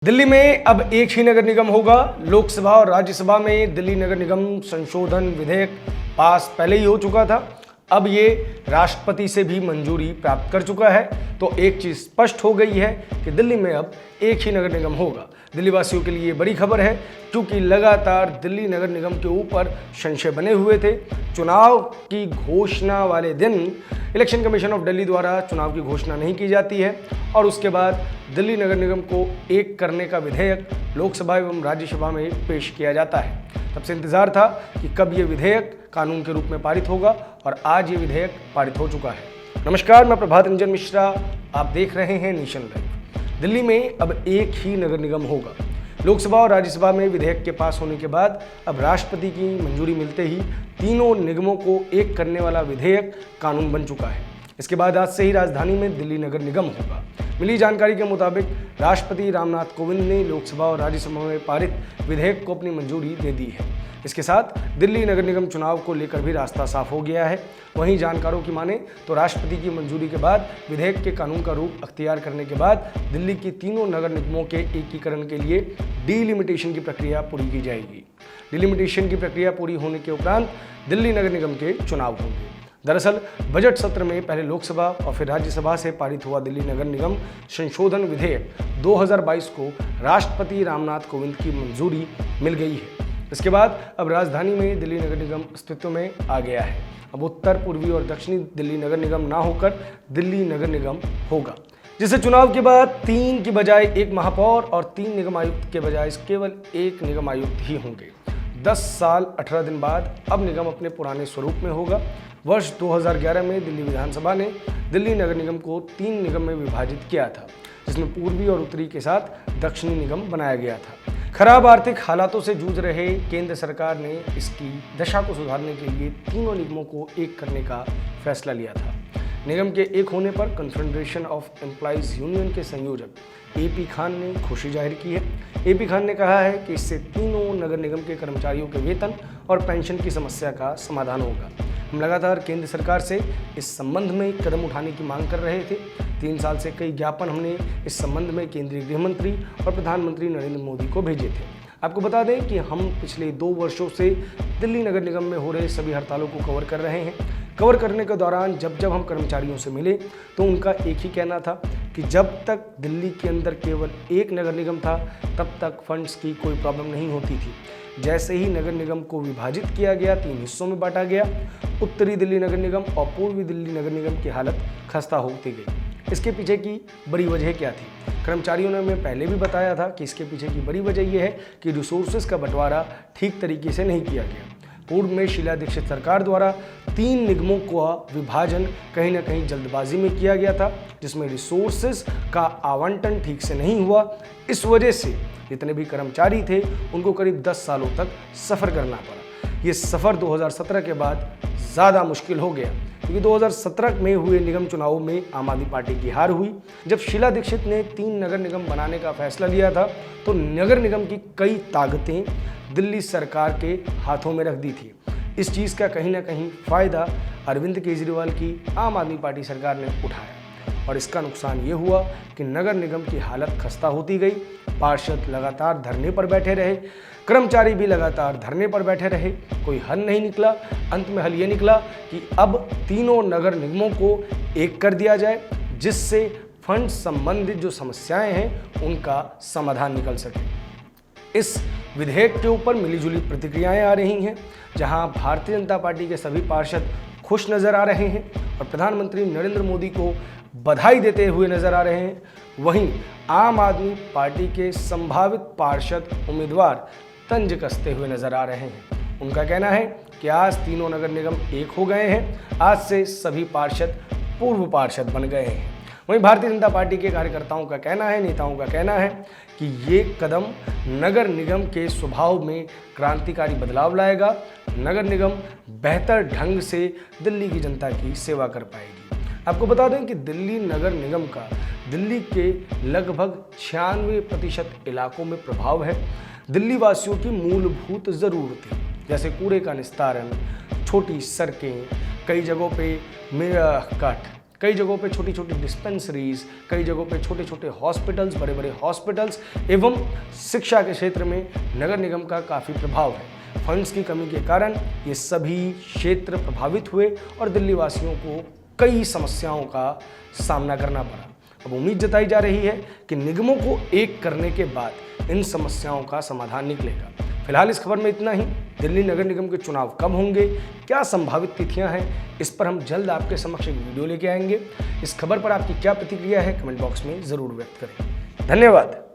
दिल्ली में अब एक ही नगर निगम होगा। लोकसभा और राज्यसभा में दिल्ली नगर निगम संशोधन विधेयक पास पहले ही हो चुका था। अब ये राष्ट्रपति से भी मंजूरी प्राप्त कर चुका है। तो एक चीज स्पष्ट हो गई है कि दिल्ली में अब एक ही नगर निगम होगा। दिल्ली वासियों के लिए ये बड़ी खबर है, क्योंकि लगातार दिल्ली नगर निगम के ऊपर संशय बने हुए थे। चुनाव की घोषणा वाले दिन इलेक्शन कमीशन ऑफ दिल्ली द्वारा चुनाव की घोषणा नहीं की जाती है और उसके बाद दिल्ली नगर निगम को एक करने का विधेयक लोकसभा एवं राज्यसभा में पेश किया जाता है। तब से इंतजार था कि कब ये विधेयक कानून के रूप में पारित होगा और आज ये विधेयक पारित हो चुका है। नमस्कार, मैं प्रभात रंजन मिश्रा, आप देख रहे हैं नेशन लाइव। दिल्ली में अब एक ही नगर निगम होगा। लोकसभा और राज्यसभा में विधेयक के पास होने के बाद अब राष्ट्रपति की मंजूरी मिलते ही तीनों निगमों को एक करने वाला विधेयक कानून बन चुका है। इसके बाद आज से ही राजधानी में दिल्ली नगर निगम होगा। मिली जानकारी के मुताबिक राष्ट्रपति रामनाथ कोविंद ने लोकसभा और राज्यसभा में पारित विधेयक को अपनी मंजूरी दे दी है। इसके साथ दिल्ली नगर निगम चुनाव को लेकर भी रास्ता साफ हो गया है। वहीं जानकारों की माने तो राष्ट्रपति की मंजूरी के बाद विधेयक के कानून का रूप अख्तियार करने के बाद दिल्ली की तीनों नगर निगमों के एकीकरण के लिए डिलिमिटेशन की प्रक्रिया पूरी की जाएगी। डिलिमिटेशन की प्रक्रिया पूरी होने के उपरांत दिल्ली नगर निगम के चुनाव होंगे। दरअसल बजट सत्र में पहले लोकसभा और फिर राज्यसभा से पारित हुआ दिल्ली नगर निगम संशोधन विधेयक 2022 को राष्ट्रपति रामनाथ कोविंद की मंजूरी मिल गई है। इसके बाद अब राजधानी में दिल्ली नगर निगम अस्तित्व में आ गया है। अब उत्तर, पूर्वी और दक्षिणी दिल्ली नगर निगम ना होकर दिल्ली नगर निगम होगा, जिससे चुनाव के बाद 3 की बजाय 1 महापौर और 3 निगम आयुक्त के बजाय केवल 1 निगम आयुक्त ही होंगे। 10 साल 18 दिन बाद अब निगम अपने पुराने स्वरूप में होगा। वर्ष 2011 में दिल्ली विधानसभा ने दिल्ली नगर निगम को 3 निगम में विभाजित किया था, जिसमें पूर्वी और उत्तरी के साथ दक्षिणी निगम बनाया गया था। खराब आर्थिक हालातों से जूझ रहे केंद्र सरकार ने इसकी दशा को सुधारने के लिए तीनों निगमों को एक करने का फैसला लिया था। निगम के एक होने पर कन्फेडरेशन ऑफ एम्प्लॉइज यूनियन के संयोजक एपी खान ने खुशी जाहिर की है। एपी खान ने कहा है कि इससे तीनों नगर निगम के कर्मचारियों के वेतन और पेंशन की समस्या का समाधान होगा। हम लगातार केंद्र सरकार से इस संबंध में कदम उठाने की मांग कर रहे थे। 3 साल से कई ज्ञापन हमने इस संबंध में केंद्रीय गृह मंत्री और प्रधानमंत्री नरेंद्र मोदी को भेजे थे। आपको बता दें कि हम पिछले 2 वर्षों से दिल्ली नगर निगम में हो रहे सभी हड़तालों को कवर कर रहे हैं। कवर करने के दौरान जब हम कर्मचारियों से मिले तो उनका एक ही कहना था कि जब तक दिल्ली के अंदर केवल एक नगर निगम था तब तक फंड्स की कोई प्रॉब्लम नहीं होती थी। जैसे ही नगर निगम को विभाजित किया गया, 3 हिस्सों में बांटा गया, उत्तरी दिल्ली नगर निगम और पूर्वी दिल्ली नगर निगम की हालत खस्ता होती गई। इसके पीछे की बड़ी वजह क्या थी? कर्मचारियों ने हमें पहले भी बताया था कि इसके पीछे की बड़ी वजह यह है कि रिसोर्सेज का बंटवारा ठीक तरीके से नहीं किया गया। पूर्व में शीला दीक्षित सरकार द्वारा 3 निगमों का विभाजन कहीं ना कहीं जल्दबाजी में किया गया था, जिसमें रिसोर्सेज का आवंटन ठीक से नहीं हुआ। इस वजह से जितने भी कर्मचारी थे उनको करीब 10 सालों तक सफ़र करना पड़ा। ये सफ़र 2017 के बाद ज़्यादा मुश्किल हो गया, क्योंकि 2017 में हुए निगम चुनावों में आम आदमी पार्टी की हार हुई। जब शीला दीक्षित ने 3 नगर निगम बनाने का फैसला लिया था तो नगर निगम की कई ताकतें दिल्ली सरकार के हाथों में रख दी थी। इस चीज़ का कहीं ना कहीं फ़ायदा अरविंद केजरीवाल की आम आदमी पार्टी सरकार ने उठाया और इसका नुकसान ये हुआ कि नगर निगम की हालत खस्ता होती गई। पार्षद लगातार धरने पर बैठे रहे, कर्मचारी भी लगातार धरने पर बैठे रहे, कोई हल नहीं निकला। अंत में हल ये निकला कि अब तीनों नगर निगमों को एक कर दिया जाए, जिससे फंड संबंधित जो समस्याएं हैं उनका समाधान निकल सके। इस विधेयक के ऊपर मिलीजुली प्रतिक्रियाएं आ रही हैं, जहां भारतीय जनता पार्टी के सभी पार्षद खुश नजर आ रहे हैं और प्रधानमंत्री नरेंद्र मोदी को बधाई देते हुए नजर आ रहे हैं। वहीं आम आदमी पार्टी के संभावित पार्षद उम्मीदवार तंज कसते हुए नजर आ रहे हैं। उनका कहना है कि आज तीनों नगर निगम एक हो गए हैं, आज से सभी पार्षद पूर्व पार्षद बन गए हैं। वहीं भारतीय जनता पार्टी के कार्यकर्ताओं का कहना है, नेताओं का कहना है कि ये कदम नगर निगम के स्वभाव में क्रांतिकारी बदलाव लाएगा। नगर निगम बेहतर ढंग से दिल्ली की जनता की सेवा कर पाएगी। आपको बता दें कि दिल्ली नगर निगम का दिल्ली के लगभग 96% इलाकों में प्रभाव है। दिल्ली वासियों की मूलभूत ज़रूरतें जैसे कूड़े का निस्तारण, छोटी सड़कें, कई जगहों पे मेरा कट, कई जगहों पे छोटी छोटी डिस्पेंसरीज, कई जगहों पे छोटे छोटे हॉस्पिटल्स, बड़े बड़े हॉस्पिटल्स एवं शिक्षा के क्षेत्र में नगर निगम का काफ़ी प्रभाव है। फंड्स की कमी के कारण ये सभी क्षेत्र प्रभावित हुए और दिल्ली वासियों को कई समस्याओं का सामना करना पड़ा। अब उम्मीद जताई जा रही है कि निगमों को एक करने के बाद इन समस्याओं का समाधान निकलेगा। फिलहाल इस खबर में इतना ही। दिल्ली नगर निगम के चुनाव कब होंगे, क्या संभावित तिथियां हैं, इस पर हम जल्द आपके समक्ष एक वीडियो लेके आएंगे। इस खबर पर आपकी क्या प्रतिक्रिया है, कमेंट बॉक्स में जरूर व्यक्त करें। धन्यवाद।